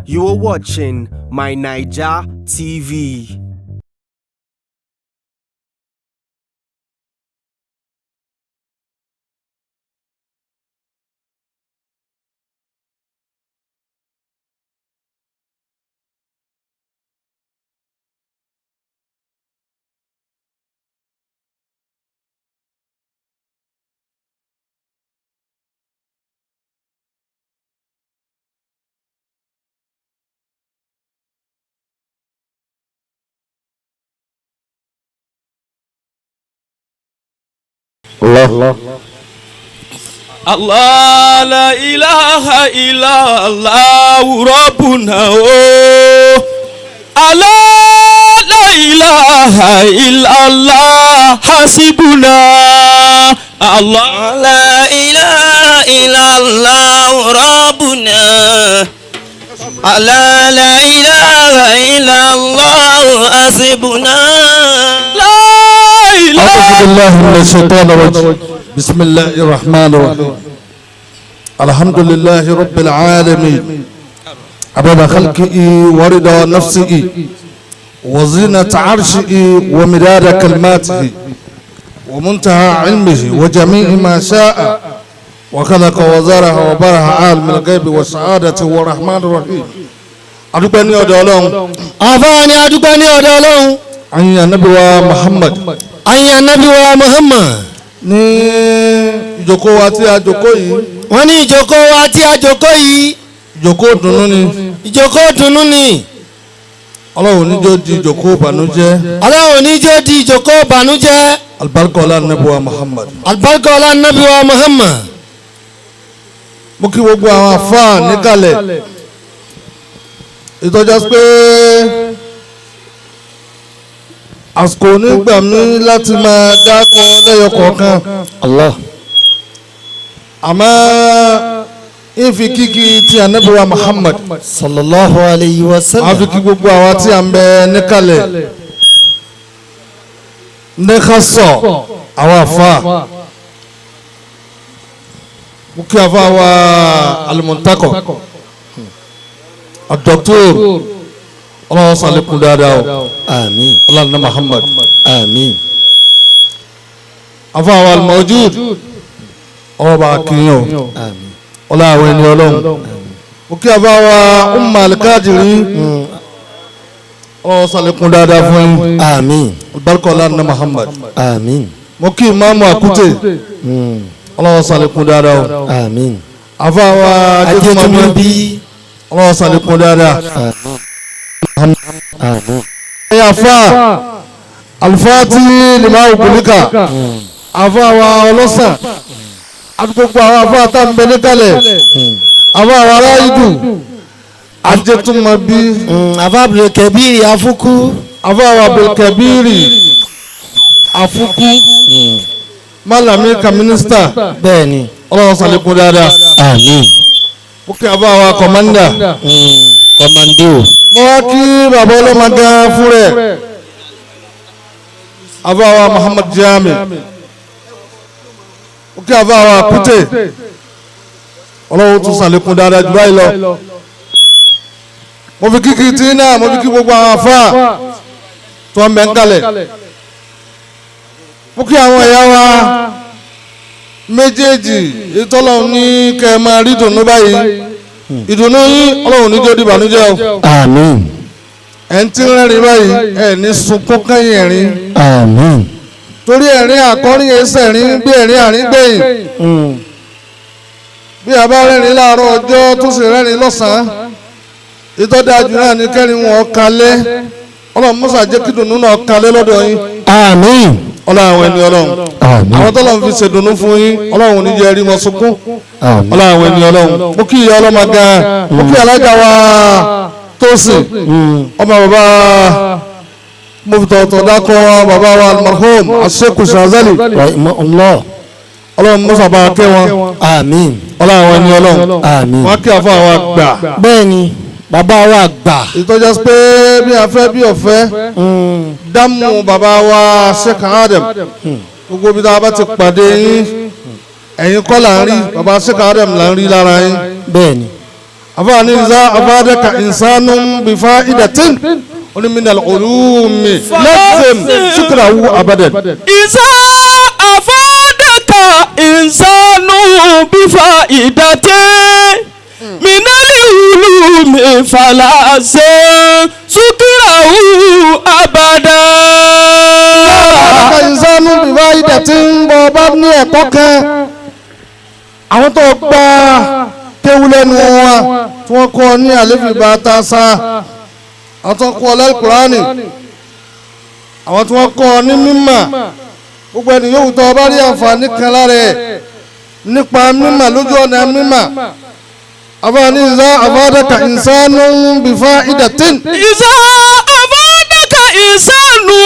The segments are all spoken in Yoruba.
You are watching My Naija TV. Allah la ilaha illallah rabbuna Allah la ilaha illallah hasibuna Allah la ilaha illallah rabbuna Allah la ilaha illallah hasibuna أعوذ بالله من الشيطان الرجيم بسم الله الرحمن الرحيم الحمد لله رب العالمين عدد خلقه ورضا نفسه وزينة عرشه ومداد كلماته ومنتهى علمه وجميع ما شاء وخلق وزرع وبرع عالم الغيب والسعادة والرحمن الرحيم أدوبني أدولون أفاني أدوبني أدولون أي النبي محمد أي النبي محمد ní ìjókòó wa tí a jókòó yìí. wọ́n ní ìjókòó wa tí a jókòó yìí. ìjókòó dùnnú ni. ìjókòó dùnnú ni. Ọlọ́run ní jẹ́ di ìjókòó ìbànújẹ́. Ọlọ́run ní jẹ́ di ìjókòó ìbànújẹ́. alibarika ọlá nàbí wa Muhammad. alibarika ọlá nàbí wa Muhammad. mo kí gbogbo àwọn àfáà níkàlẹ̀. ìtọ́jà pé àsìkò nígbà mi láti máa dákọ lẹ́yọ kọ̀ọ̀kan. Allah. àmọ́ ìfi kíkí ti ànábì wa Muhammad. sallallahu alayhi wa sallam. a fi kí gbogbo àwa tí a ń bẹ níkàlẹ̀. nẹ́kàsọ̀ àwọn àfáà. mo kí àfáà wa alimuntakọ. àdọ́kítọ́rù. Allah salikun dáadáa o. àmín. Allah na Muhammad. àmín. afa wa al-mawjud. ọwọ́ bá kíyàn o. àmín. Allah àwọn ẹni ọlọ́run. mo kí afa wa umma al-kadiri. Allah salikun dáadáa fún yín. àmín. barika Allah na Muhammad. àmín. mo kí imaamu akute. Allah salikun dáadáa o. àmín. afa wa ajẹ́tùmọ̀bí. Allah salikun dáadáa. àmín. àmín. ya fa alfati lima okulika afa wa ọlọ́sàn àdúgbò àwọn afa tá ń bẹ níkàlẹ̀ afa wa aráyídù ajẹ́tùmọ̀bí afa abdulkabiri afuku. afa wa abdulkabiri afuku malami ka mínísítà bẹ́ẹ̀ni. ọlọ́wọ́ sàlékún dáadáa. àmín. ó kí afa wa kọ̀mọ́ndà. kọ́mándò. mo wá kí bàbá ọlọ́mọ gan fún rẹ̀ afa wa Muhammad Jami ó kí afa wa kúté ọlọ́wọ́ tún sàlékún dáadáa jù báyìí lọ. mo fi kíkì tí náà mo fi kí gbogbo àwọn afá tó ń bẹ ń kalẹ̀. mo kí àwọn ẹ̀yà wa méjèèjì ìtọ́lọ̀ ní kẹ́ ẹ máa rí dùnú báyìí ìdùnnú yín ọlọ́run ní jẹ́ ó di ìbànújẹ́ o. àmín. ẹ̀ ń tí ń rẹ́rìn báyìí ẹ̀ ní sunkún kẹ́yìn ẹ̀rín. àmín. torí ẹ̀rín àkọ́rin ẹsẹ̀ rín bí ẹ̀rín àrín gbẹ̀yìn. bí a bá rẹ́rìn láàárọ̀ ọjọ́ tó sì rẹ́rìn lọ́sàn-án ìtọ́dájú náà ní kẹ́rin wọn kalẹ̀ ọlọ́run mọ́sà jẹ́ kí dùnnú náà kalẹ̀ lọ́dọ̀ yín. àmín. ọlọ́run àwọn ẹni ọlọ́run àwọn tọ́lọ́run fi ṣèdùnnú fún yín ọlọ́run ní jẹ́ rí wọn sunkún. ọlọ́run àwọn ẹni ọlọ́run mo kí ìyá ọlọ́mọ gan-an mo kí alájà wa Tósìn ọmọ bàbá mo fi tọ̀tọ̀ dákọ̀ bàbá wa almarhum Sheikh Shazali ọlọ́run mọ́sà bá kẹ́ wọn. àmín. ọlọ́run àwọn ẹni ọlọ́run àmín. wọ́n kí àfọ àwọn àgbà. bẹ́ẹ̀ni bàbá wa gbà. ìtọ́jà pé bí a fẹ́ bí ọ̀fẹ́ dámú bàbá wa Sheikh Adam gbogbo bí a bá ti pàdé yín ẹ̀yin kọ́ là ń rí bàbá Sheikh Adam là ń rí lára yín. bẹ́ẹ̀ni. àfààní ìzá àfàdàkà ìsánú bìfà ìdàtín onímìnà olùmí lẹ́sẹ̀m ṣùkúràwù abadan. ìzá àfàdàkà ìsánú bìfà ìdàtín minali olùmí falase ṣùkúràwù abadan. àfàdàkà ìsánú bìfà ìdàtín bọ̀ bá ní ẹ̀kọ́ kan àwọn tó gbá kéwú lẹ́nu wọn tí wọ́n kọ́ ní àlefi bàtà sá àwọn tó kọ́ Al-Qur'ani àwọn tí wọ́n kọ́ ní mímà gbogbo ẹni yóò tọ́ bá rí àǹfààní kan lára ẹ̀ nípa mímà lójú ọ̀nà mímà àfààní ìzá àfàdàkà ìsánú bìfà ìdàtín. ìzá àfàdàkà ìsánú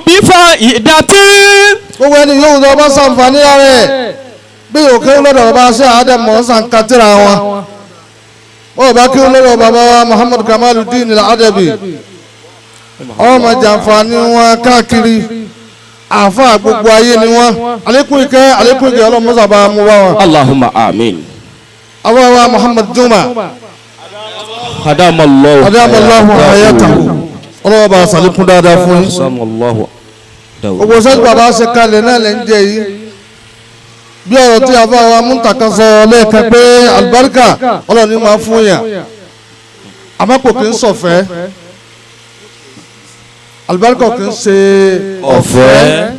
bìfà ìdàtín. gbogbo ẹni yóò tọ́ bá sàǹfààní lára ẹ̀ bí òkè lọ́dọ̀ bàbá ṣe àádẹ́mọ̀ sànkátìrà wọn wọ́n bá kí lọ́dọ̀ bàbá wa Muhammad Kamaluddin al-Adabi ọmọ jàǹfààní wọn káàkiri àfáà gbogbo ayé ni wọn alékún ìkẹ́ ọlọ́mọ́sàbà mú wá wọn. Allahumma amin. àwọn wa Muhammad Juma Adamallahu hayatahu ọlọ́wọ́ bá sàlékún dáadáa fún yín. gbogbo sẹ́jú bàbá ṣe kalẹ̀ náà lẹ́ ń jẹ yìí bí ọ̀rọ̀ tí a bá wa Muntaka sọ lẹ́ẹ̀kan pé alibarika ọlọ́ni máa fún yàn àmọ́pò kì í sọ̀fẹ́ alibarika kì í ṣe ọ̀fẹ́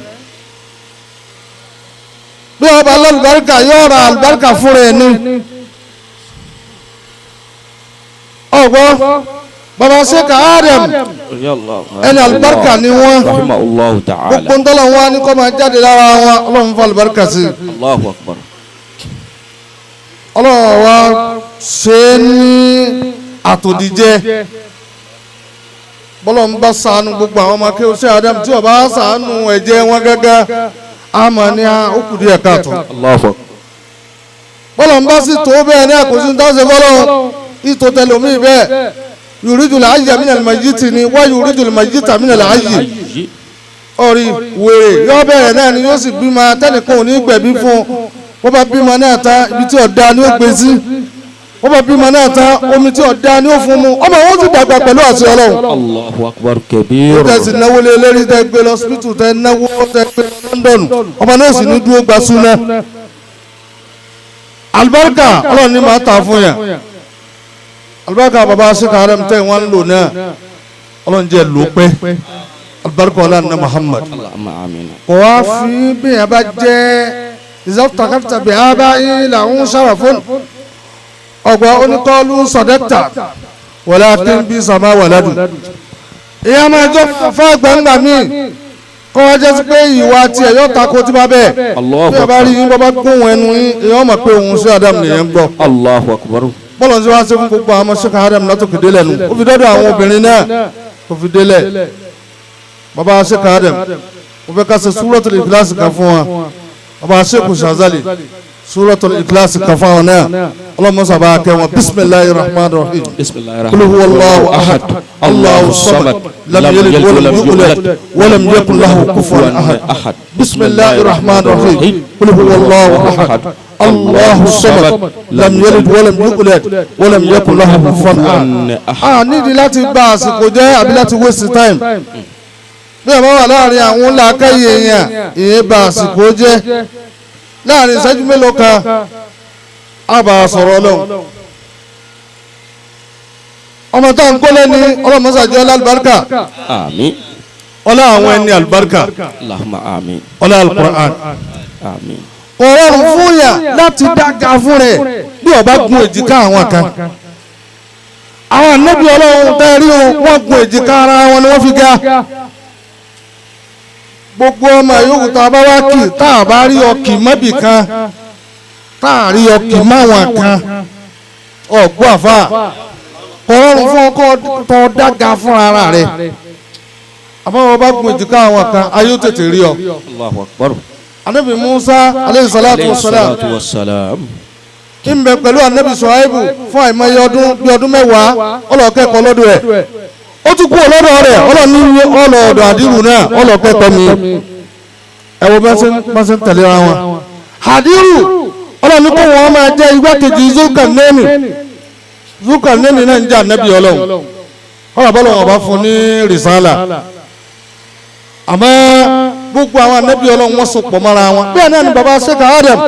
bí ọba alálùbáríkà yóò ra alibarika fúnra ẹ̀ ní ọgbọ́n bàbá Sheikh Adam ẹni alibarika ni wọ́n gbogbo ń tọ́lọ̀ wọn ní kọ́ máa jáde lára wọn ọlọ́run fún alibarika sí Allahu Akbar. ọlọ́run wa ṣe ní àtòdíjẹ́ bọ́lọ̀ ń bá ṣàánú gbogbo àwọn ọmọ akéwò Sheikh Adam tí ó bá ṣàánú ẹ̀jẹ̀ wọn gẹ́gẹ́ àmọ́ ní òkú díẹ̀ káàtó bọ́lọ̀ ń bá sì tó bẹ́ẹ̀ ní àkóso dáṣẹ́ bọ́lọ̀ ìtò tẹlomi bẹ́ẹ̀ yuridul hayya minal mayyiti ni wá yuridul mayyita minal hayyi orí wèrè yóò bẹ̀rẹ̀ náà ni yóò sì bímọ tẹ́nìkan ò ní gbẹ̀bí fún wọ́n bá bímọ náà tán ibi tí ọ̀dá ni ó gbé sí wọ́n bá bímọ náà tán omi tí ọ̀dá ni ó fún mu ọmọ wọn sì dàgbà pẹ̀lú àṣẹ Ọlọ́run. Allahu Akbar kabir. ó tẹ̀sí náwó lé lérí tẹ́ gbé lọ hospital tẹ́ náwó tẹ́ gbé lọ London ọmọ náà sì ní dúró gba súná. alibarika Ọlọ́run ní máa ta fún yàn alibarika baba Sheikh Adam tẹ́ wọ́n ń lò náà Ọlọ́run jẹ́ lò pẹ́ alibarika ọlọ́run Muhammad kò wá fi bí yẹn bá jẹ́ ìzọ́tàkàtà bí a bá yín làwọn sára fún ọgbà oníkọ́lù sọ̀dẹ́tà walakin bí sàmà wàládù ìyá máa jọ fún àgbàǹgbà míì kọ́ wá jẹ́ sí pé ìwà tiẹ̀ yóò takò tí bá bẹ́ẹ̀ bí a bá rí yín bọ́bá gbóhùn ẹnu yín èèyàn mọ̀ pé òun sí Adam nìyẹn ń gbọ́. Allahu Akbar. bọ́lọ̀ ń sọ wá sí fún gbogbo àwọn Sheikh Adam látòkè délẹ̀ nù ó fi dọ́dọ̀ àwọn obìnrin náà ó fi délẹ̀ baba Sheikh Adam ó fẹ́ ká ṣe Suratul Ikhlas kan fún wa baba Sheikh Shazali Suratul Ikhlas kan fún wa náà Allahumma sábà kẹ́ wọn bismillahir rahmanir rahim qul huwallahu ahad Allahu samad lam yalid walam yulad walam yakun lahu kufuwan ahad bismillahir rahmanir rahim qul huwallahu ahad Allahu samad lam yalid walam yulad walam yakun lahu kufuwan ahad. nídìí láti gba àsìkò jẹ́ àbí láti waste time bí ẹ bá wà láàrin àwọn làákàyè èèyàn ìyẹn bá àsìkò jẹ́ láàrin ìṣẹ́jú mélòó kan á bá a sọ̀rọ̀ Ọlọ́run ọmọ tó ń kólé ní ọlọ́mọsàjọ́ alálùbáríkà Àmín. ọlá àwọn ẹni àlùbáríkà Allahumma àmín. ọlá Al-Qur'an Àmín. ọ̀rọ̀rùn fún yà láti dága fún rẹ̀ bí ọba gun èjìká àwọn kan àwọn ànábì Ọlọ́run tẹ́ rí wọn gun èjìká ara wọn ni wọ́n fi ga gbogbo ọmọ yòókù tá a bá wá kì tá a bá rí ọkì mọ́bì kan tá a rí ọkì máwọn kan ọ̀gbọ́n àfà ọ̀rọ̀rùn fún ọkọ̀ tó dága fún ara rẹ̀ àbáwọ̀ bá gun èjìká àwọn kan ayé ó tètè rí ọ. Allahu Akbar. anabi Musa aleyhi salatu wassalam ń bẹ pẹ̀lú anabi Shuaibu fún àìmọye ọdún bí ọdún mẹ́wàá ọlọ́kẹ́kọ̀ọ́ lọ́dọ̀ rẹ̀ ó tún kú ọlọ́dọ̀ rẹ̀ ọlọ́ní ọlọ́ọ̀dọ̀ àdìrú náà ọlọ́kẹ́kọ̀ọ́ mi ẹ̀wọ̀ bá ṣe ń tẹ̀lé ra wọn. àdìrú ọlọ́ní kó wọn máa jẹ́ igbákejì Zulkarnaini Zulkarnaini náà ń jẹ́ ànábì ọlọ́run ọ̀rọ̀ bọ́lọ̀ wọn bá fún ní rìsálà àmọ́ gbogbo àwọn ànábì ọlọ́run wọ́n so pọ̀ mọ́ra wọn bẹ́ẹ̀ náà ni baba Sheikh Adam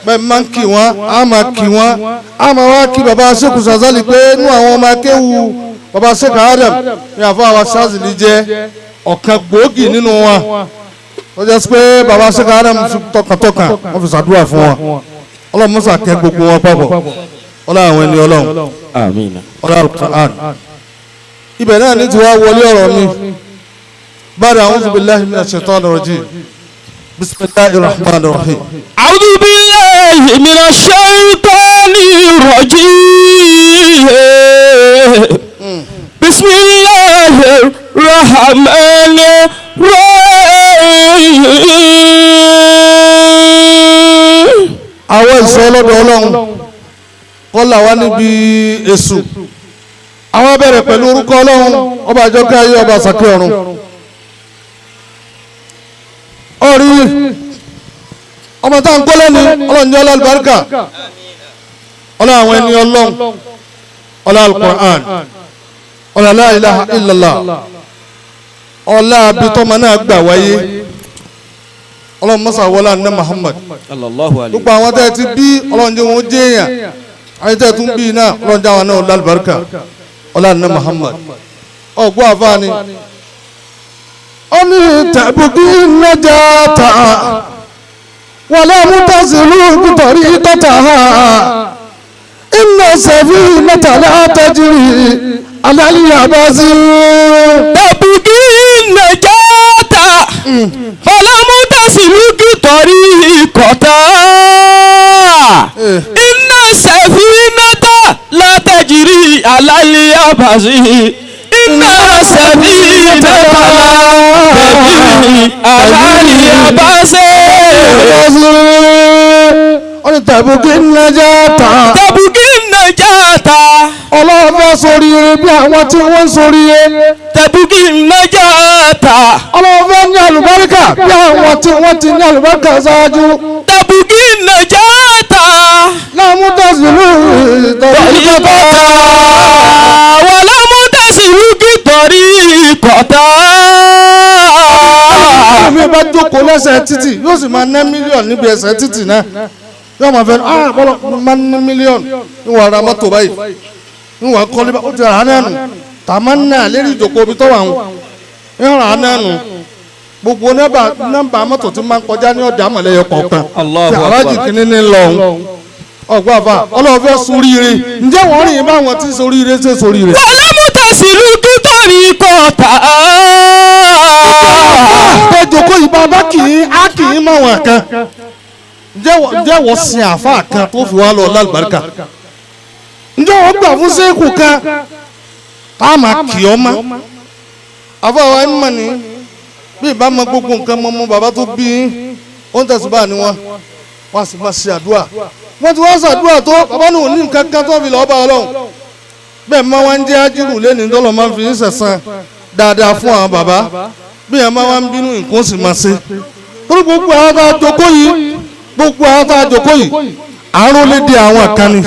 bẹ́ẹ̀ máa ń kí wọn á máa kí wọn á máa wá kí baba Sheikh Sazali pé inú àwọn ọmọ akéwu baba Sheikh Adam ní àfọ àwọn Sazali jẹ́ ọ̀kan gbòógì nínú wọn ó jẹ́ pé baba Sheikh Adam fi tọkàntọkàn wọ́n fi ṣàdúrà fún wọn ọlọ́run mọ́sà kẹ́ gbogbo wọn papọ̀ ọlọ́run àwọn ẹni ọlọ́run àmín. ọlọ́run Qur'an ibẹ̀ náà ní ti wá wọlé ọ̀rọ̀ mi bára a'udhu billahi minash shaitanir rajim bismillahir rahmanir rahim. a'udhu billahi minash shaitanir rajim bismillahir rahmanir rahim. àwọn ìṣọ́ ọlọ́dọ̀ ọlọ́run kọ́lá wa níbi èṣù àwọn bẹ̀rẹ̀ pẹ̀lú orúkọ ọlọ́run ọba àjọkẹ́ ayé ọba àsàkẹ́ ọ̀run orí ọmọ tá à ń gbọ́ lẹ́nu ọlọ́run ní ọlá àlùbáríkà ọlá àwọn ẹni ọlọ́run ọlá al-Qur'an ọlá la ilaha illallah ọlá abitọ́mọ náà gbà wáyé ọlọ́run mọ́sà wọlá ní Muhammad gbogbo àwọn tẹ́ ti bí ọlọ́run jẹ́ wọn jẹ́ èèyàn ayé tẹ́ tún bí náà ọlọ́run jẹ́ àwọn náà ọlá àlùbáríkà ọlá ní Muhammad ọgbọ́n àfáàní ó ní tàbùkì najata wala mutasilu nítorí tọ́ta inna safinata la tajri ala al-yabasi tàbùkì najata wala mutasilu nítorí kọ́ta inna safinata la tajri ala al-yabasi. Inna safinata tajri ala al-yabasi. ọ̀nà tàbùkì najata. Tàbùkì najata. ọlọ́run fẹ́ sórí eré bí àwọn tí wọ́n ń sórí eré. Tàbùkì najata. ọlọ́run fẹ́ ní àlùbáríkà bí àwọn tí wọ́n ti ní àlùbáríkà ṣáájú. Tàbùkì najata. láàmú tẹ̀sílù ìtọ́jú kọ́tà. wàlá mú tẹ̀sílù kìtọ̀rí kọ́tà. mi bá jókòó lẹ́sẹ̀ títì yóò sì máa ná mílíọ̀nù níbi ẹsẹ̀ títì náà yóò máa fẹ́ bọ́lá máa ná mílíọ̀nù níwọ̀n ara mọ́tò báyìí níwọ̀n kọ́lé bá ó ti rà á náà nù tàmá náà lérí ìjókòó ibi tó wà ń yóò rà á náà nù gbogbo nọ́mbà mọ́tò tí máa ń kọjá ní ọ̀dà àmọ̀lẹ́yọ kọ̀ọ̀kan tí alájì kìíní ní lọ́hùn ọgbà àfà ọlọ́run fẹ́ soríire ǹjẹ́ wọ́n rìn báwọn tí soríire ṣe soríire. wàlá mú tẹ̀sílù kìtọ̀rí kọ́tà. àpéjọkọ ìbá bá kì í mọ àwọn kan ǹjẹ́ wọ́n sin àfa kan tó fi wá lọ lálùbáríkà ǹjẹ́ wọ́n gbà fún sẹ́ẹ̀kù kan tá a máa kì ọ́ mọ́ àfa wa ń mọ̀ ní bí ìbá mọ gbogbo nǹkan mọ́ bàbá tó bí ó ń tẹ̀síbà ni wọ́n sì máa ṣe àdúrà wọ́n ti wá ṣàdúrà tó bàbá náà ní nǹkan kan tó fi lọ́ọ́ bá ọlọ́run bẹ́ẹ̀ máa wá ń jẹ́ ájírù lẹ́ni tọ́lọ́ máa ń fi ń sẹ̀sán dáadáa fún àwọn bàbá bí ẹ máa wá ń bínú nǹkan sì máa ṣe torí gbogbo àwọn tá a jókòó yìí àárò lè di àwọn kan ni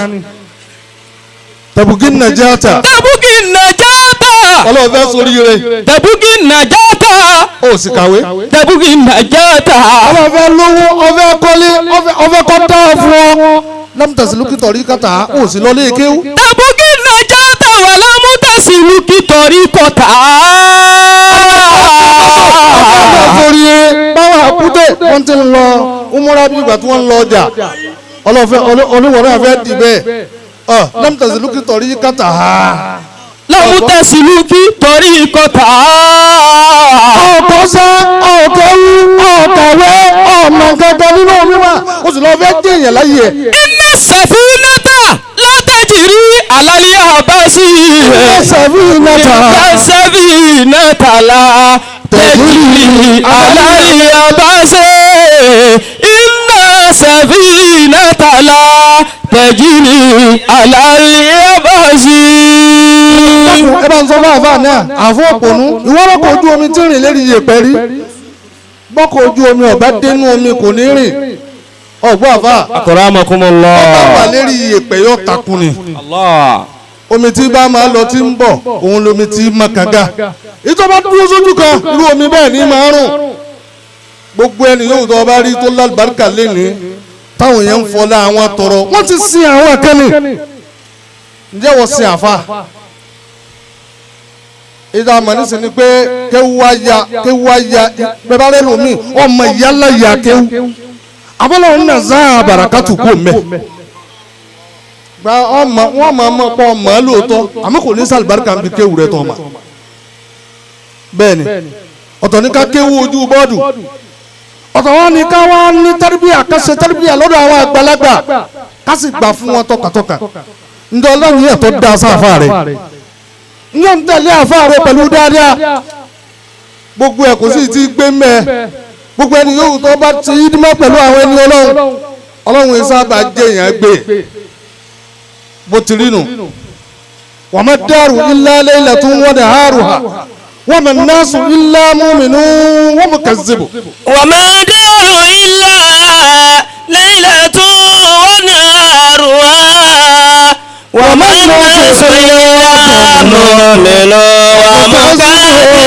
tàbùkì najata. tàbùkì najata. ọlọ́run fẹ́ sórí rẹ̀. tàbùkì najata. ó sì kàwé. tàbùkì najata. ọlọ́run fẹ́ lówó ọfẹ́ kọ́lé ọfẹ́ kọ́tà fún ọ lámùtàsí lókítọ̀ rí kàtà ó sì lọ lé kéwú. tàbùkì najata wà lámùtàsí lókítọ̀ rí kọ́tà. sórí báwọn àkútè wọ́n ti ń lọ umura bí ìgbà tí wọ́n ń lọ ọjà olúwọ̀n náà fẹ́ dì bẹ́ẹ̀ lámùtàsí lókítọ̀ rí kàtà. lámùtàsí lókítọ̀ rí kọ́tà. ọ̀tọ̀sẹ́ ọ̀tọ̀wú ọ̀tọ̀wé ọ̀mọ gangan nínú omi wa o sì lọ fẹ́ jẹ́ èèyàn láyé ẹ̀. iná sẹ̀fínẹ́tà látẹ̀jìrí àlàlẹ́ àbáṣí. iná sẹ̀fínẹ́tà látẹ̀jìrí àlàlẹ́ àbáṣí. iná sẹ̀fínẹ́tà látẹ̀jìrí àlàlẹ́ àbáṣí. ẹ bá ń sọ fún àfáà náà àfọ òpònú ìwọ́rọ̀kọ̀ ojú omi tí ń rìn lérí iyẹ̀pẹ̀ rí bọ́kọ̀ ojú omi ọ̀bá dénú omi kò ní rìn ọgbọ́n àfà akramakumullah. ọba wà lérí ìyèpẹ̀ yóò takun ni Allah. omi tí bá máa lọ tí ń bọ̀ òun lomi tí máa kànga ìjọba dúró sójú kan irú omi bẹ́ẹ̀ ní máa rùn gbogbo ẹni yóò tó bá rí tó lálùbáríkà lẹ́ni táwọn èèyàn ń fọlá àwọn tọrọ wọ́n ti sin àwọn akẹ́ni ǹjẹ́ wọ́n sin àfà ìdá àmàlísì ni pé kéwú wá ya bẹ́ẹ̀ bá rẹ́ lómi ọmọ ìyálà ya kéwú abọ́lọ́ ń nà záà bàràkàtù kò mẹ́ gba ọmọ wọn máa mọ pọ ọmọ lóòótọ́ àmọ́ kò ní sàlùbáríkà ń bi kéwù rẹ tọ́ ma bẹ́ẹ̀ni ọ̀tọ̀ ní ká kéwù ojú bọ́ọ̀dù ọ̀tọ̀ wọn ní ká wá ní tẹ́rìbíà ká ṣe tẹ́rìbíà lọ́dọ̀ àwọn àgbàlagbà ká sì gbà fún wọn tọkàtọkà ǹjọ́ ọlọ́run yẹn tó da sáfà rẹ̀ ǹjọ́ ń tẹ̀lé àfà rẹ̀ pẹ̀lú dáadáa gbogbo ẹ̀ kò sì ti gbé mẹ́ gbogbo ẹni yóò tó bá ti yí dímọ́ pẹ̀lú àwọn ẹni ọlọ́run yìí sábà jẹ́ èèyàn gbé bó ti rí nù wa ma daru illa laylatun wa naharuha wa ma nasu illa mu'minun wa mukazzibu wa ma daru illa laylatun wa naharuha wa ma nasu illa mu'minun wa mukazzibu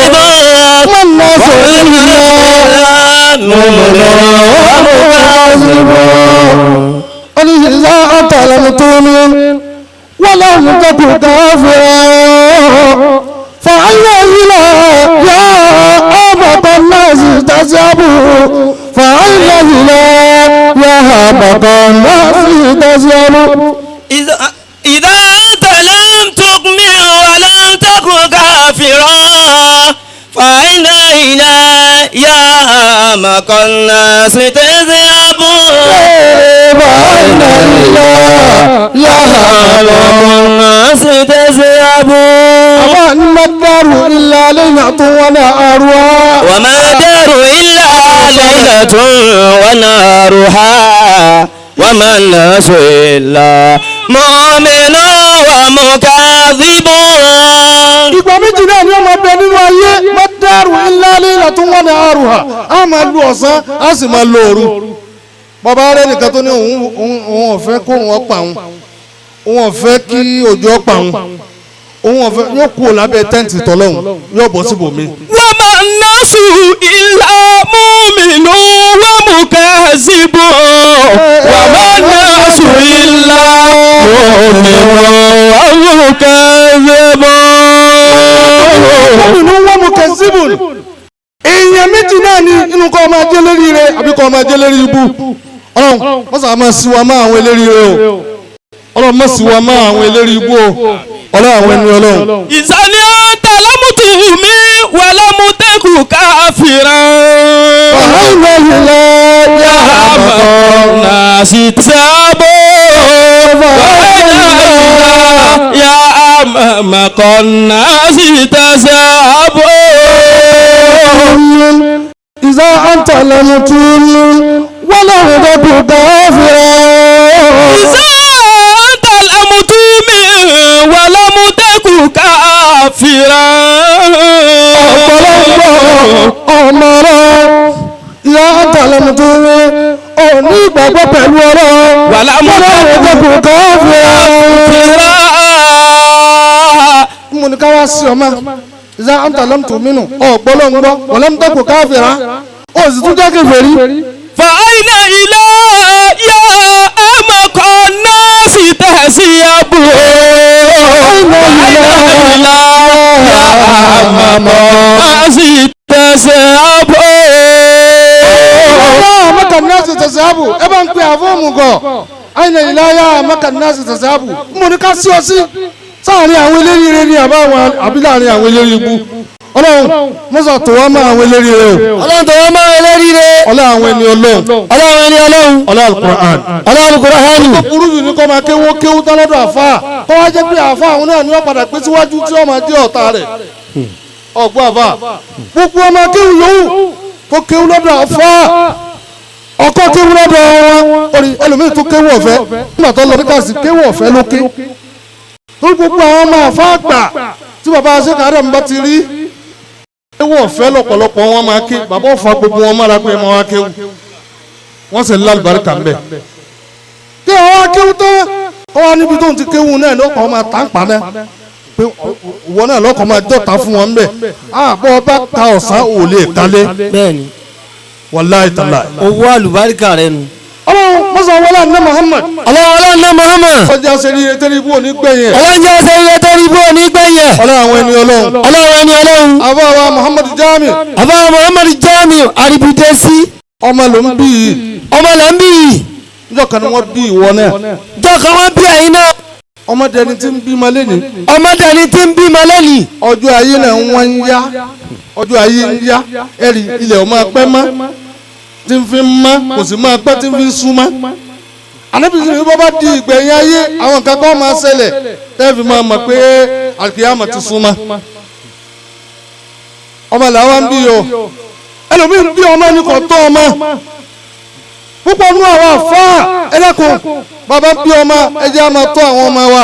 wa nasu illa mu'minun wa mukazzibu إذا أنت لم تؤمن ولم تكن كافرا فأي إله يا أبط الناس تذهبوا فأي إله يا أبط الناس تذهبوا إذا أنت لم تؤمن ولم تكن كافرا فأين إلى يا أعمق الناس تذهبون فأين إله يا أعمق الناس تذهبون وما الدار إلا ليلة ونهارها وما الدار إلا ليلة ونهارها وما الناس إلا مؤمن ومكذب. ìgbà méjì náà ni ó máa bẹ nínú ayé má dàrú illa laylatun wa naharuha a máa lu ọ̀sán a sì máa lo òru bàbá rẹ̀ nìkan tó ní òun ọ̀fẹ́ kó wọn pa òun ọ̀fẹ́ kí òjò pa òun ọ̀fẹ́ yóò kú lábẹ́ tẹ́ǹtì tọ́lọ́hún yóò bọ́ síbòmí. wa ma nasu illa mu'minun wa mukazzibun wa ma nasu illa mu'minun wa mukazzibun. mu'minun wa mukazzibun èèyàn méjì náà ní inú kọ́ máa jẹ́ lérí rẹ̀ àbí kọ́ máa jẹ́ lérí ibú ọlọ́run wọ́n sà máa sí wa máa àwọn eléri rẹ̀ o ọlọ́run má sí wa máa àwọn eléri ibú o ọlọ́run àwọn ẹni ọlọ́run. ìsàlẹ̀ ọ̀tà lámùtù mi wà lámùtẹ́kù káfíra. فأين إله يا أعمق الناس تذهبون فأين يا أعمق الناس تذهبون. إذا أنت لم تؤمن ولم تكن كافرا إذا أنت لم تؤمن ولم تكن كافرا. ìyá àtàlẹ́mùtò ò ní ìgbàgbọ́ pẹ̀lú ọ̀rọ̀ wàlámùtò káfíà. mo ní ká wá sí ọmọ ìyá àtàlẹ́mùtò mínú ọ̀gbọ́lọ́ngbọ́ wàlámùtò káfíà ó sì tún jẹ́ kèfèrí. فأين إلى يا أعمق الناس تذهبون. فأين إلى يا أعمق الناس تذهبون. Nasi tazabu ẹ bá ń pè àfọ́ọ̀mù gọ̀ àyìnà ìláyà mẹ́kànnásì tazabu mo ní ká sí ọ sí sáàrin àwọn eléri rẹ ní àbí láàrin àwọn eléri ibú ọlọ́run mọ́sà tó wá máa àwọn eléri rẹ o ọlọ́run tó wá máa eléri rẹ ọlọ́run àwọn ẹni ọlọ́run ọlọ́run ẹni ọlọ́run ọlọ́run Al-Qur'an tó burú jù ní kọ́ máa kéwú tán lọ́dọ̀ àfá kọ́ wá jẹ́ pé àfá àwọn náà ni wọ́n padà pé síwájú tí wọ́n máa jẹ́ ọ̀tá rẹ̀ ọ̀gbọ́n àfá gbogbo ọmọ kéwú yòówù kó kéwú lọ́dọ̀ àfá ọkọ kéwú lọ́dọ̀ wọn orí ẹlòmíì tó kéwú ọ̀fẹ́ nígbà tó lọ nígbà sí kéwú ọ̀fẹ́ ló ké tó gbogbo àwọn ọmọ àfá àgbà tí bàbá aṣẹ́kàárẹ̀ ń bá ti rí kéwú ọ̀fẹ́ lọ́pọ̀lọpọ̀ wọn máa ké bàbá ọ̀fà gbogbo wọn mára pé ẹ máa wá kéwú wọ́n sì ń lálùbáríkà ń bẹ̀. kí àwọn akéwù tán ọwọ́ níbi tó ń ti kéwù náà lọ́kọ̀ máa tà ń pa náà pé ìwọ náà lọ́kọ̀ máa jọ́ta fún wọn ń bẹ̀. àbọ̀ ọba ta ọ̀sán ò lè talé. bẹ́ẹ̀ni wàláì tàlà. owó àlùbáríkà rẹ nù. ọlọ́run mọ́sàn wọlé àná Muhammad. ọlọ́run ní Muhammad. ọjà sẹ́ni tẹ́lẹ̀ ibú òní gbẹ̀yìn. ọlọ́njẹ́ sẹ́yìn tẹ́lẹ̀ ibú òní gbẹ̀yìn. ọlọ́run àwọn ẹni ọlọ́run. ọlọ́run ẹni ọlọ́run. àbáwá Muhammad Jami. àbáwá Muhammad Jami arìbìdẹ́sí. ọmọ ló ń bí yìí. ọmọ là ń bí yìí. níjọ́ kan ni wọ́n bí ìwọ náà. jọ́kọ̀ wọ́n bí ẹ̀yin náà. ọmọdé ẹni tí ń bímọ lẹ́ni. ọmọdé ẹni tí ń bímọ lẹ́ni. ọjọ́ ayé náà wọ́n ń yá. ọjọ́ ayé ń yá. ẹ̀rí ilẹ̀ ọ̀ máa pẹ́ mọ́. tí ń fi mọ́ kò sì máa pẹ́ tí ń fi súnmọ́. ànábìsí ni bọ́ bá di ìgbẹ̀yìn ayé àwọn nǹkan kan máa ṣẹlẹ̀ tẹ́ẹ̀fì máa mọ̀ pé àkìyàmọ̀ ti súnmọ́. ọmọ làwọn ń bí o ẹlòmíín bí ọmọ ní kò tó ọmọ púpọ̀ nú àwọn àfáà ẹlẹ́kùn bàbá bí ọmọ ẹjẹ́ á máa tọ́ àwọn ọmọ wa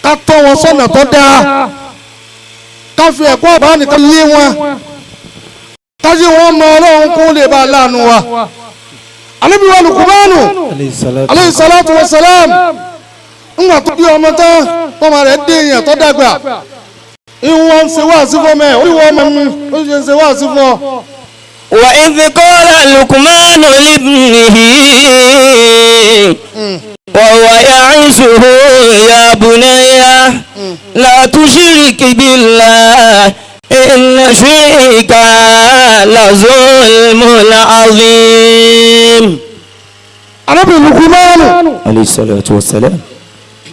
ká tọ́ wọn sọ́nà tó dáa ká fi ẹ̀kọ́ ọ̀bá nìkan yé wọn kájí wọn mọ ọlọ́run kó lè bá láàánú wa. Ànábì wa Lukumanu alayhi salatu wa salam ńgbà tó bí ọmọ tán tọ́mọ rẹ̀ dé èèyàn tó dàgbà ìwọ̀n ń ṣe wáàsí fún mẹ́ orí wọ́n mọ̀ mi ó ṣe ń ṣe wáàsí fún ọ. wa idh qala Luqmanu libnihi wa huwa ya'izuhu ya bunayya la tushrik billah inna shirka la zulmun azim. Ànábì Lukumanu alayhi salatu wa salam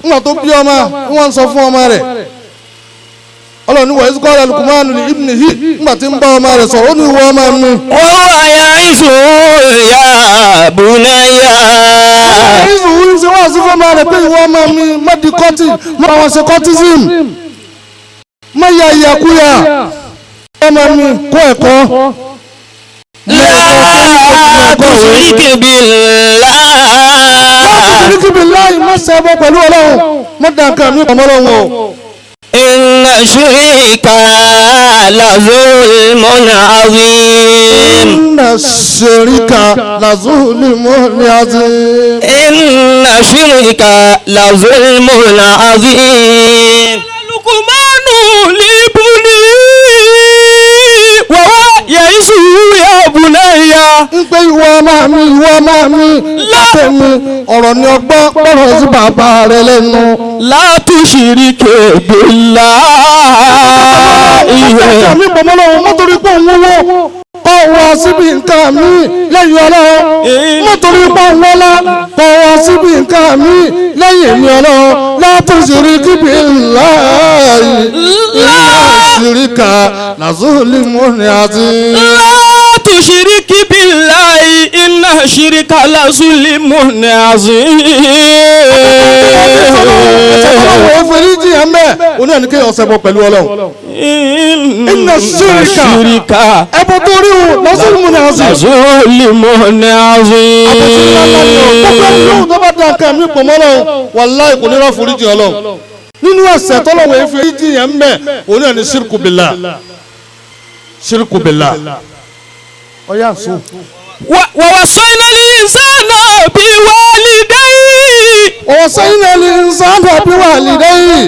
ńgbà tó bí ọmọ wọ́n ń sọ fún ọmọ rẹ̀ ọlọ́run ní wa idh qala Luqmanu li ibnihi ńgbà tí ń bá ọmọ rẹ̀ sọ̀rọ̀ ó ní ìwọ ọmọ mi. wa huwa ya'izuhu ya bunayya. ìṣòwò ń ṣe wá sí fún ọmọ rẹ̀ pé ìwọ ọmọ mi má di kọ́tì má wọn ṣe kọ́tìsìm má ya ìyàkúyà ọmọ mi kọ́ ẹ̀kọ́. la tushrik billah. tushrik billahi má ṣe ẹbọ pẹ̀lú ọlọ́run má dá nǹkan mi pọ̀ mọ́ ọlọ́run o. inna shirka la zulmun azim. inna shirka la zulmun azim. inna shirka la zulmun azim. Luqmanu libnihi wa huwa ya'izuhu ya bunayya. ń pé ìwọ ọmọ mi látẹ̀ mi ọ̀rọ̀ ni ọgbọ́n pọ̀rọ̀ sí bàbá rẹ lẹ́nu. la tushrik billah. ìyá mi bọ̀ mọ́ lọ́wọ́ mọ́tòrí pọ̀ ń wọ́wọ́ kọ́ wọ síbi nǹkan mi lẹ́yìn ọlọ́wọ́ mọ́tòrí pọ̀ ń wọ́lá kọ́ wọ síbi nǹkan mi lẹ́yìn mi ọlọ́wọ́ la tushrik billahi inna shirka la zulmun azim. la tushrik billahi inna shirka la zulmun azim. ọlọ́wọ́ òfurufú yẹn bẹ́ẹ̀ oní ẹni kéèyàn ṣẹbọ pẹ̀lú ọlọ́run. inna shirka ẹbọ tó rí o la zulmun azim. la zulmun azim. gbogbo ẹni yóò tó bá dá nǹkan mi pọ̀ mọ́ lọ́wọ́ wàláì kò ní rán foríjì ọlọ́run. nínú ẹ̀ṣẹ̀ tọ́lọ́wọ́ èéfì yẹn ń bẹ̀ oní ẹni shirku billah shirku billah ọ̀yà sùn. wa wassayna al-insana biwalidayhi. wassayna al-insana biwalidayhi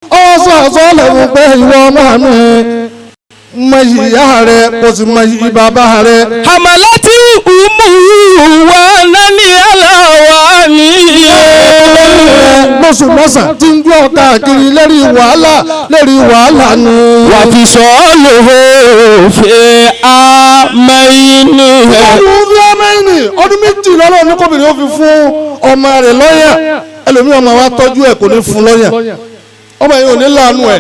ọ̀sọ̀ọ̀sọ̀ lẹ́nu pé ìwọ ọmọ mi mọ ìyá rẹ kò sì mọ bàbá rẹ. hamalati ummuhu wahnan ala wahnin. lóṣù mọ́sàn tí ń gbé ọ̀tá kiri lérí wàhálà ni. wa fisaluhu fi amayni. ọdún méjì lọ́lọ́ ní kóbìnrin ó fi fún ọmọ rẹ̀ lọ́yà ẹlòmíì ọmọ wa tọ́jú ẹ̀ kò ní fún lọ́yà ọmọ yìí ò ní láàánú ẹ̀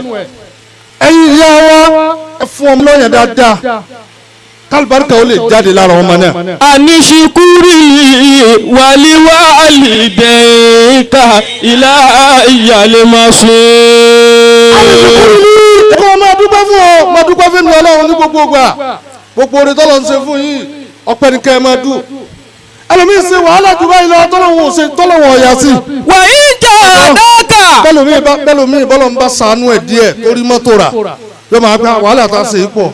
ẹ̀yin ìyá wa ẹ fún ọmọ lọ́yà dáadáa kálíbáríkà ó lè jáde lára ọmọ náà. anishukuri waliwalidayka ilayya al-masir. ẹ̀kọ́ máa dúpẹ́ fún ọ máa dúpẹ́ fún ẹnu ọlọ́run ní gbogbo ìgbà gbogbo oore tọ́lọ́ ń ṣe fún yín ọpẹ́ ní kẹ́ ẹ máa dùn ẹlòmíín ṣe wàhálà jù báyìí lọ tọ́lọ́wọ̀n ọ̀yà sí. wà á jà dáka. bẹ́lòmíín bọ́lọ̀ ń bá sànú ẹ̀ díẹ̀ torí mọ́tò rà yóò máa gbá wàhálà tá a ṣe é pọ̀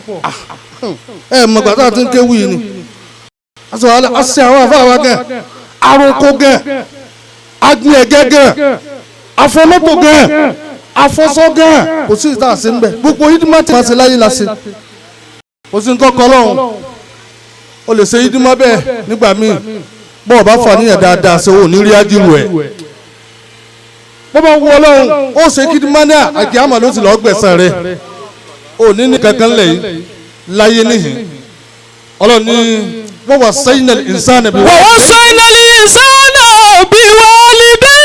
ẹ mọ̀gbà tá a ti ń kéwì ni àṣẹ àwọn àfáàwá gan aroko gan agbin ẹ̀gẹ́ gan afọmọ́tò gan afọsọ gan kò sí ìta àṣẹ ńbẹ gbogbo ìdímọ̀ tí wọ́n ṣe láyé la ṣe kò sí nǹkan kan lọ́hùn o lè ṣe ìdímọ̀ bẹ́ẹ̀ nígbà míì bọ́ọ̀ bá fà níyàn dáadáa ṣe ò ní rí ájúrò ẹ̀ bó bá wọ ọlọ́run ó ṣe ìdímọ̀ náà àkíyàmọ̀ ló ti lọ́ọ́ gbẹ̀san rẹ̀ ò ní ní kankan lẹ́yìn láyé níhìn ọlọ́run ní wọ́n wà sẹ́yìn náà ìsánà bí wọ́n. wọ́n sẹ́yìn náà ìsánà bí wọ́n lè bẹ́ẹ̀.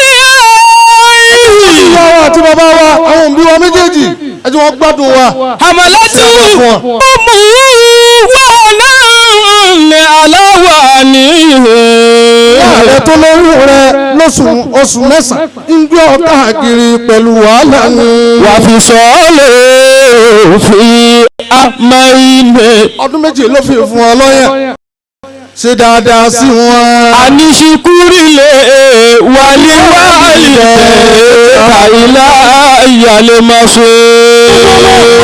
ìyá wa àti bàbá wa àwọn òbí wa méjèèjì ẹ jẹ́ wọ́n gbádùn wa. hamalati umu wa náà ní aláwa ní ìhè. ààrẹ tó lórí rẹ oṣù mẹ́sàn-án ń gbé ọ̀tá àgìrì pẹ̀lú wàhálà ni. wà fi sọ́ọ́lẹ̀ fi àmàlẹ́. ọdún méjì ló fi fún ọ lọ́yẹ̀ ṣe dáadáa sí wọn. àníṣikúrì lè wàlí wàlí àìlá ìyàlẹ̀ máa ṣe.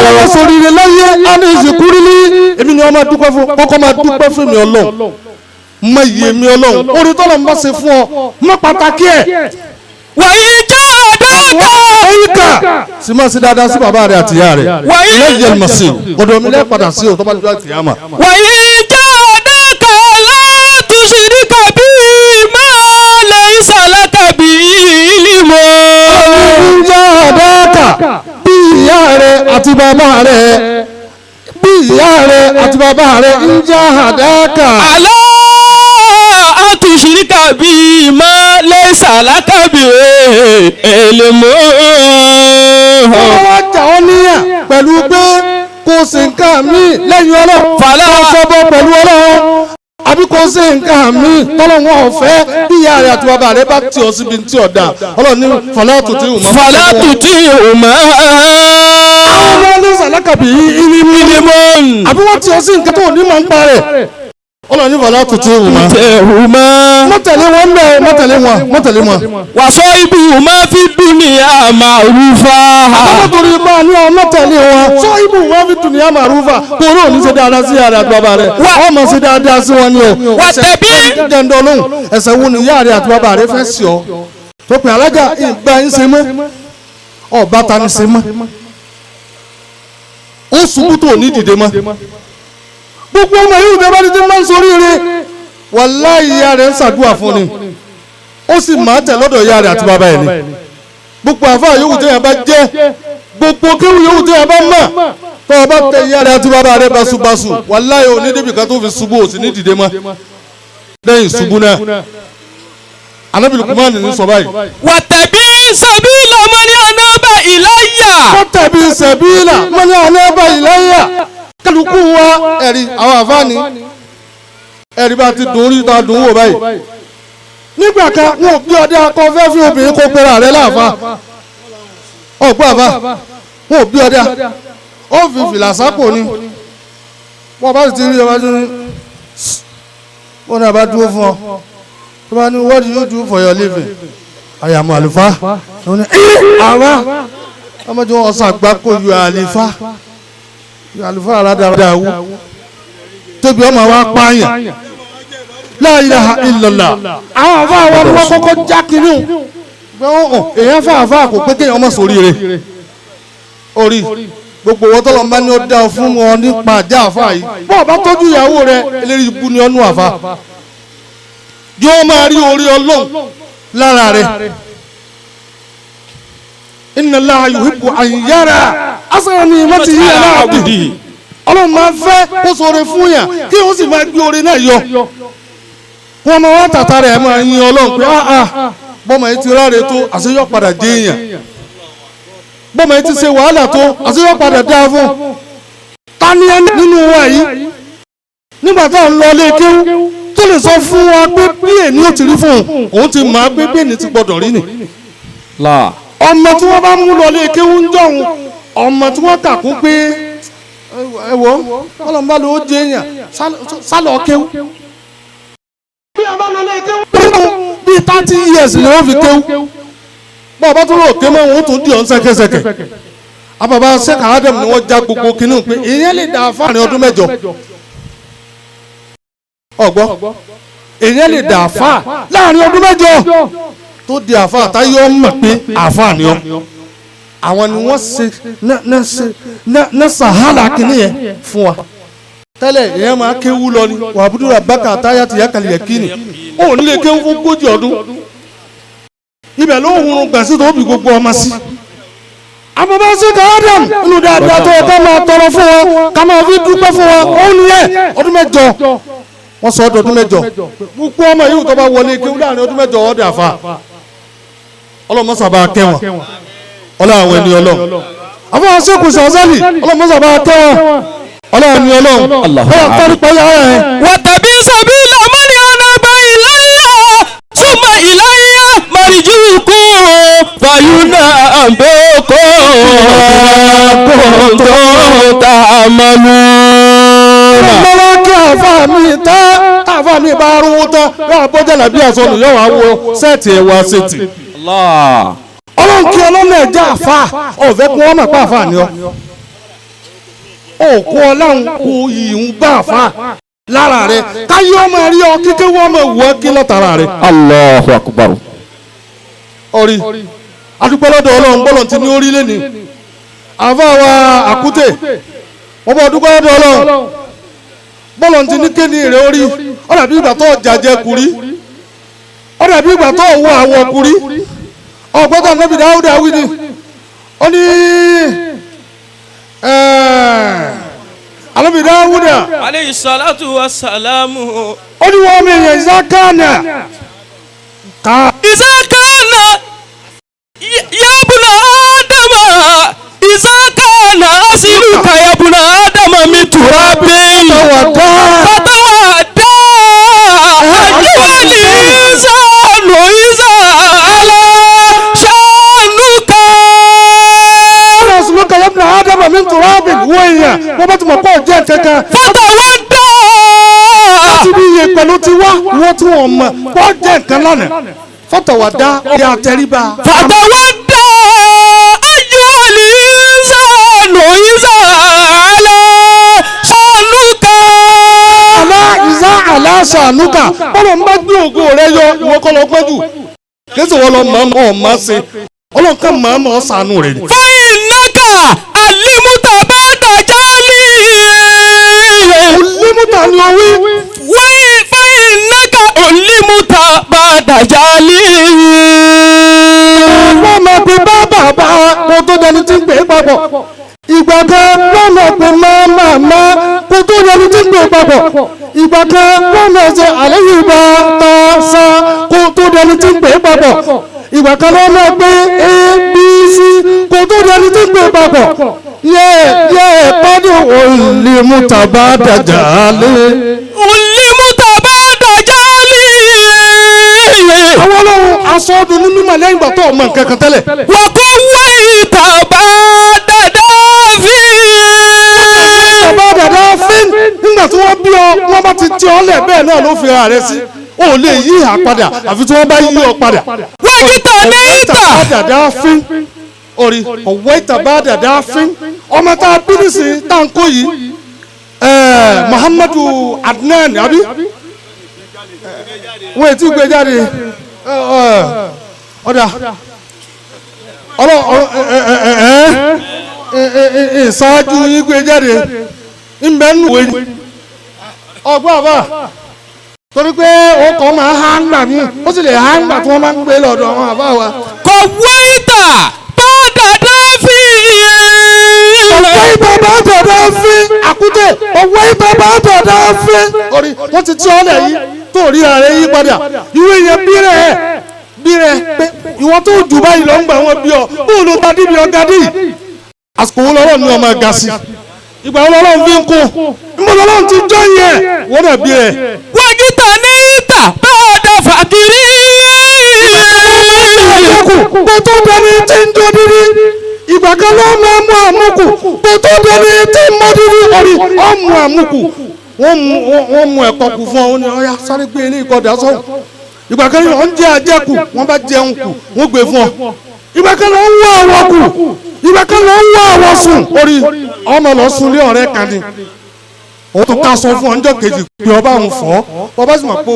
ọmọ sọ̀rọ̀ láyé àníṣikúrì ní èmi ni wọ́n máa dúpẹ́ fún kọ́kọ́ máa dúpẹ́ fún mi ọlọ́run mọ iye mi ọlọ́run orí tọ́lọ̀ ń bá ṣe fún ọ mọ pàtàkì ẹ̀. wàyí jẹ́ àdáká sì máa ṣe dáadáa sí bàbá rẹ àti ìyá rẹ lẹ́yìn ẹ̀lmọ̀sìn ọ̀dọ̀ mi lẹ́ padà sí òtọ́ bá dúró àti ìyá mà. wàyí jẹ́ àdáká láti ṣìríkà bí máa lè ṣàlàkà bí ìlímọ̀. jẹ́ àdáká bí ìyá rẹ àti bàbá rẹ bí ìyá rẹ àti bàbá rẹ ń jẹ́ àdáká. àtúnṣìríkà bí máa lè ṣàlàkà bí ìlímọ̀. wọ́n wá jà ọ́ níyà pẹ̀lú pé kò sí nǹkan mi lẹ́yìn ọlọ́run fàlà sọ́bọ̀ pẹ̀lú ọlọ́run àbí kò sí nǹkan mi tọ́lọ́wọ́n ọ̀fẹ́ bí ìyá rẹ̀ àti bàbá rẹ̀ bá tì ọ́ síbi tí ọ̀dà ọlọ́run ní fàlà tuntun ìhùmọ́. fàlà tuntun ìhùmọ́. àwọn ọmọ ní sàlákàbí ìlímọ̀ àbí wọ́n tì ọ́ sí nǹkan tó ní mọ̀ ń pa rẹ̀ ọlọ́run ní fàlà tuntun ìhùmọ́. mọ́tẹ̀lé wọn bẹ́ẹ̀ mọ́tẹ̀lé wọn. wàsó ibù máa fi dúnìyà màrúfà. àbúrò torí pa ní ọmọ tẹ̀lé wọn sọ ibù wọn fi dúnìyà màrúfà kóró ò ní ṣe dáadáa sí ìyá rẹ̀ àti bàbá rẹ̀ wọ́n mọ̀ ṣe dáadáa sí wọn ni o. wà tẹ̀bí. dandan lóhùn ẹsẹ̀ wo ni ìyá rẹ̀ àti bàbá rẹ̀ fẹ́ sí ọ tó pin alájà ìgbà ń ṣe mọ́ ọba ta ni ṣe mọ́ ó ṣubú tó ní dìde mọ́ gbogbo ọmọ yìí tẹ́ bá ti máa ń soríire wàláhì ìyá rẹ̀ ń ṣàdúrà fún ni ó sì máa tẹ̀ lọ́dọ̀ ìyá rẹ̀ àti bàbá ẹ̀ ni gbogbo àfáà yòówù tẹ́yà bá jẹ́ gbogbo kéwù yòówù tẹ́yà bá mọ̀ tó o bá tẹ ìyá rẹ̀ àti bàbá rẹ̀ basubasu wàláhì òní débi kan tó fi ṣubú òsì ní dìde mọ́ lẹ́yìn ṣubú náà Ànábì Lukman ní sọ báyìí. wàtẹ̀bí sabila mani anaba ilayya. wàtẹ̀bí sabila mani anaba ilayya kálukú wa ẹ̀rí àwọn àfáàní ẹ̀rí bá ti dùn rí ta dùn wò báyìí nígbà kan wọn ò bí ọdẹ akọ fẹ́ fi obìnrin kó pera rẹ̀ láàfa ọgbọ́n àbá wọn ò bí ọdẹ ó fi fìlà sápò ni wọn bá sì ti rí ọba tó ní wọn náà bá dúró fún ọ tó bá ní what do you do for your living àyàmú àlùfáà wọn ní àwa ọmọdé wọn ṣàgbákò yọ àlùfáà àlùfáà aládàáda wú tóbi ọmọ wa pààyàn la ilaha illallah àwọn àfa àwọn ọmọ kọ́kọ́ já kínní o èèyàn fàáfàá kò pé kéèyàn ọmọ sórí rẹ̀ orí gbogbo wọn tọ́lọ́ bá ní ó dá fún wọn nípa àjà àfa yìí bọ́ọ̀ bá tọ́jú ìyàwó rẹ̀ eléyìí ibú ni ọ́nú àfa yóò máa rí orí ọlọ́run lára rẹ̀ inna Allaha yuhibbu an yara asara ni wọ́n ti yí ẹ̀rọ àbùdí ọlọ́run máa fẹ́ kó sọ̀rọ̀ fún yàn kí wọ́n sì máa gbé orin náà yọ wọ́n máa wá tàtà rẹ̀ máa yin ọlọ́run pé bọ́mọ yìí ti ráre tó àṣeyọ́ padà dé èèyàn bọ́mọ yìí ti ṣe wàhálà tó àṣeyọ́ padà dá fún ta ni ẹni nínú wa yìí nígbà tá à ń lọ ilé kéwú tó lè sọ fún wa pé bí èní ò ti rí fún òun ti máa gbé bí èní ti gbọdọ̀ rí nì ọmọ tí wọ́n bá mú lọ ilé kéwú ń jọ̀hún ọmọ tí wọ́n kà kún pé ẹ̀wọ̀ ọlọ́mọba ló jẹ́ èèyàn sálọ kéwú bí a bá lọ ilé kéwú bí 30 years ni wọ́n fi kéwú bọ́ ọba tó lọ ké mọ́ wọn ó tún dì ọ́n sẹ́kẹ́sẹ́kẹ́ àbàbà sẹ́kà Adam ni wọ́n já gbogbo kínní pé èèyàn lè dà fáàrin ọdún mẹ́jọ ọgbọ́ èyàn lè dà àfà láàrin ọdún mẹ́jọ tó di àfà táyọ̀ mọ̀ pé àfà ni ọ́ àwọn ni wọ́n ṣe ná sàhálà kìíní yẹn fún wa tẹ́lẹ̀ èyàn máa kéwú lọ ni wàbúdú rabaka àtàyà ti yá kàlẹ̀ yẹ̀kínì ó nílé kéwú fún 40 ọdún ibẹ̀ ló ń hun gbàsí tó bí gbogbo ọmọ sí. àbúbá sí ká Adam inú dáadáa tó ọkọ máa tọrọ fún wọn ká máa fi dúpẹ́ fún wọn ó ní ẹ ọdún mẹ́jọ wọ́n sọ ọdún mẹ́jọ gbogbo ọmọ yìí tó bá wọlé kéwú láàrin ọdún mẹ́jọ ọdẹ àfa ọlọmọsàbà kẹwọn ọlọ́run ẹni ọlọ́run àwọn aṣẹ́kù sọ̀ọ́sẹ́lì ọlọmọsàbà kẹwọn ọlọ́run ẹni ọlọ́run ọlọ́run tọ́rí pẹ̀lú ara ẹ̀. wàtàbí sàbí làmọ́ni ànàbà ìláyà túmọ̀ ìláyà màrìjúkú fàyúnà àbẹ́kọ̀ kòtò tààmàlú. ọlọ́wọ́ kí àfà mi bá rúwú tán yóò bọ́jà làbí àsọnù yóò wá wo sẹ́ẹ̀tì ẹ̀wà sẹ́ẹ̀tì. ọlọ́run kí ọlọ́run ẹ̀já àfà ọ̀fẹ́ kún ọmọ pa àfà ni ọ. òkú ọlọ́run kú ìhun bá àfà lára rẹ káyé ọmọ rí ọ kíké wọ́n mọ̀ wọ́ kí lọ́tara rẹ. Allahu Akbar. orí adúpẹ́ lọ́dọ̀ ọlọ́run bọ́lọ̀ tí ní orí lẹ́ni àfà wa àkútè wọ́n bọ́ dúpẹ́ lọ́dọ̀ ọlọ́run bọ́lọ̀ tí ní kéde rẹ̀ orí ọ̀dà bí ìgbà tó jàjẹ́ kúrí ọ̀dà bí ìgbà tó wọ àwọ̀ kúrí ọ̀gbọ́dọ̀ Nábì Dáúdà wí ni ó ní Ànábì Dáúdà alayhi salatu wa salamu. ó ní wọ́n mi yẹn ìsákànà ìsákànà yabuna Adama ìsákànà asiruka yabuna Adama mi turabi fatawada ajiwali sanu isa ala shanuka. asluka yabna Adama min turabin wọ̀nyà wọ́n bá ti mọ̀ pọ̀ jẹ́ kankan. fatawada. láti bí iye pẹ̀lú ti wá wọ́n tí wọ́n mọ̀ pọ̀ jẹ́ nǹkan lánàá. fatawada ọ̀yà àtẹríba. fatawada ajiwali sanu isa ala shanuka. àlá ìzá àlá ṣàánúkà bọ́lọ̀ ń bá gbé ògo rẹ yọ ìwọ kọ́ lọ gbẹ́jù kéṣì wọ́n lọ mọ̀ ọ́ máa ṣe ọlọ́nkà máa mọ̀ ọ́ ṣàánú rẹ̀ ni. fàyínàkà alimuta bàdàjálì. olímúta ni o wí. fàyínàkà alimuta bàdàjálì. wọ́n mọ̀ pé bàbá kó tó dẹni tí ń pè é papọ̀ ìgbà kan wọ́n mọ̀ pé máa kó tó dẹni tí ń pè é papọ̀ ìgbà kan wọ́n mọ̀ ṣe àlẹ́yìn bá ta sa kó tó dẹni tí ń pè é papọ̀ ìgbà kan wọ́n mọ̀ pé abc kó tó dẹni tí ń pè é papọ̀ yẹ pọ́dún olímúta bàdàjálì. alimuta bàdàjálì. àwọn ọlọ́run aṣọ ọdún ní mímọ̀ lẹ́yìn ìgbà tó ọmọ nǹkan kan tẹ́lẹ̀. wọ́n kó wáyé tàbá dàda fi. bàbá dàda fín nígbà tí wọ́n bí ọ wọ́n bá ti tí ọ lẹ̀ bẹ́ẹ̀ náà ló fi ara rẹ sí o lè yí ìhà padà àfi tí wọ́n bá yí ọ padà. wáyé tà ní ìtà. bàbá dàda fín orí ọ̀wọ́ ìtàbá dàda fín ọmọ tá a bí nísìnyí tá à ń kó yìí Muhammadu Adnan àbí wọ́n ètí gbé jáde ọ̀dà ìsáájú yín gbé jáde ńbẹ́nu wẹ̀ ọgbọ́n àbá torí pé ó kọ́ máa há ńgbà mí ó sì lè há ńgbà tí wọ́n máa ń gbé lọ́dọ̀ àwọn àbá wa. kò wáyítà bá dàda fi. ọ̀wọ́ ìbá bá dàda fi àkútè ọ̀wọ́ ìbá bá dàda fi. orí wọ́n ti tí ọ́lẹ̀ yìí tó rí ààrẹ yí padà ìwé yẹn bí rẹ̀ pé ìwọ́n tó jù báyìí lọ ń gbà wọ́n bí ọ bóòlù ta dí bí ọ̀gá dì. àsìkò wo lọ́wọ́ ni ọmọ ẹ̀ga sí ìgbà wo lọ́wọ́ fi ń kó ìmọ̀ lọ́wọ́ ti jọ yẹn wọ́n náà bí rẹ̀. wájú ta ní ìta bá dà fàkìrì. kó tó dẹni tí ń jó dídí ìgbà kan ló máa mú àmúkù kó tó dẹni tí ń mọ́ dídí orí ọmú àmúkù wọ́n mú ẹ̀kọ́ kù fún ọ ní ọ̀yá sáré gbé ilé ìkọ̀dà sọ́hùn ìgbà kan ló ń jẹ àjẹkù wọ́n bá jẹun kù wọ́n gbé fún ọ ìgbà kan ló ń wá àwọ̀ kù ìgbà kan ló ń wá àwọ̀ sùn orí ọmọ lọ sùn lé ọ̀rẹ́ kan ni ó tún ká sọ fún ọjọ́ kejì pé ọba òun fọ́ ọba sì mọ̀ pé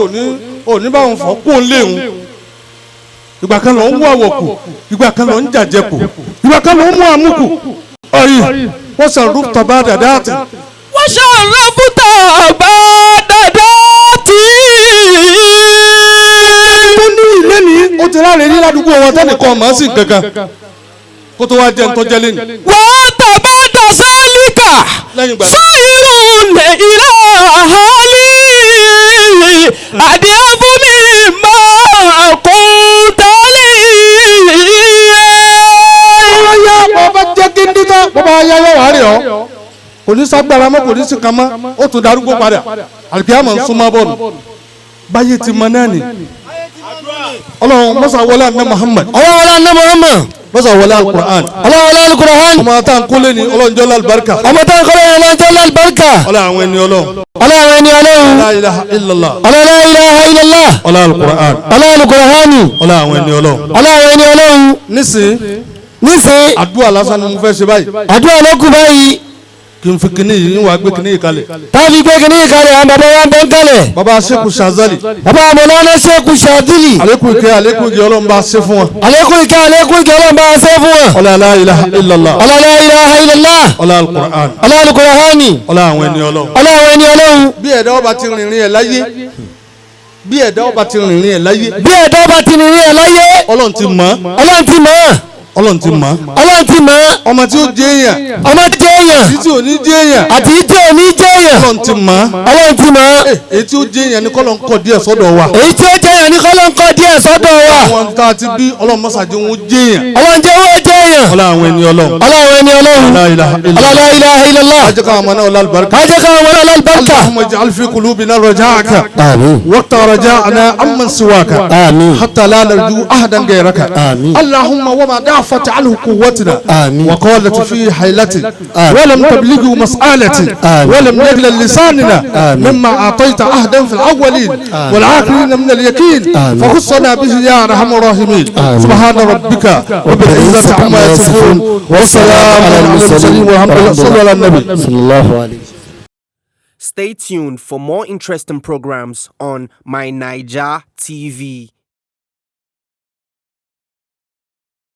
òní bá òun fọ́ kó ń léwu ìgbà kan lọ ń mú àwọ̀kù ìgbà kan lọ ń jàjẹkù ìgbà kan lọ ń mú àmúkù ọ̀yì wọ́n sọ rúbùtọ̀ bá dàda àti. wọ́n ṣe rúbùtọ̀ bá dàda àti. tó ní ilé ní ó ti ráre ní ládùúgbò wọn tẹ́nìkan mọ̀ ọ́ sí gangan kó tó wá jẹ́ ń tọ́jẹ́ lé ní. wọ́n tàbá dàsálíkà sáyẹ̀rù lè ilé àhálí àdìẹ́bùnì máa kó tálí. ọlọ́yà bàbá jẹ́ kí n dídá bàbá ayá yọ wà rí ọ kò ní ságbára mọ́ kò ní sí kan mọ́ ó tún darúgbó padà àlùkìyámọ̀ ń súnmọ́ bọ́ọ̀nù báyé ti mọ náà ni ọlọ́run mọ́sá wọlé àná Muhammad mọ́sá wọlé alukur'an ọmọ tá n kólé ni ọlọ́run jọ́ lálùbáríkà ọlọ́run àwọn ẹni ọlọ́run la ilaha illallah ọlọ́run alukur'an ọlọ́run àwọn ẹni ọlọ́run nísìn àdúrà lásán ni mo fẹ́ ṣe báyìí àdúrà lọ́kù báyìí kí n fi kíní yìí wà gbé kíní yìí kalẹ̀. táàbí gbé kíní yìí kalẹ̀ àwọn bàbá wa ń bẹ́ ń kalẹ̀. bàbá Sheikh Shazali. bàbá Mawlana Sheikh Shazali. àlékún ìkẹ́ ọlọ́run bá ṣe fún wọn. àlékún ìkẹ́ ọlọ́run bá ṣe fún wọn. ọlá la ilaha illallah. ọlá la ilaha illallah. ọlá alukur'an. ọlá alukur'ani. ọlá àwọn ẹni ọlọ́run. ọlá àwọn ẹni ọlọ́run. bí ẹ̀dá ọba ti rìnrìn ẹ̀ láyé bí ẹ̀dá ọba ti rìnrìn ẹ̀ láyé. ọlọ́run ti mọ̀ ọlọ́run ti mọ̀ ọmọ tí ó jẹ́ èèyàn àti tí ò ní jẹ́ èèyàn ọlọ́run ti mọ̀ èyí tí ó jẹ́ èèyàn ní kọ́lọ́ ń kọ́ díẹ̀ sọ́dọ̀ wa. àwọn tá a ti bí ọlọ́run mọ́sàájú wọn jẹ́ èèyàn ọlá àwọn ẹni ọlọ́run la ilaha illallah ajẹ́ káwọn ọmọ náà ọlá albarka Allahumma ij'al fi qulubina raja'aka waqta raja'ana amman siwaka hatta la narju ahadan ghayraka Allahumma wa ma فتعله قوتنا وقالت في حيلتي ولم تبلغوا مسألتي ولم نجل لساننا مما أعطيت عهدا في الأولين والعاقلين من اليقين فخصنا به يا أرحم الراحمين سبحان ربك رب العزة عما يصفون والسلام على المرسلين والحمد لله صلى الله على النبي صلى الله عليه وسلم. Stay tuned for more interesting programs on My Naija TV.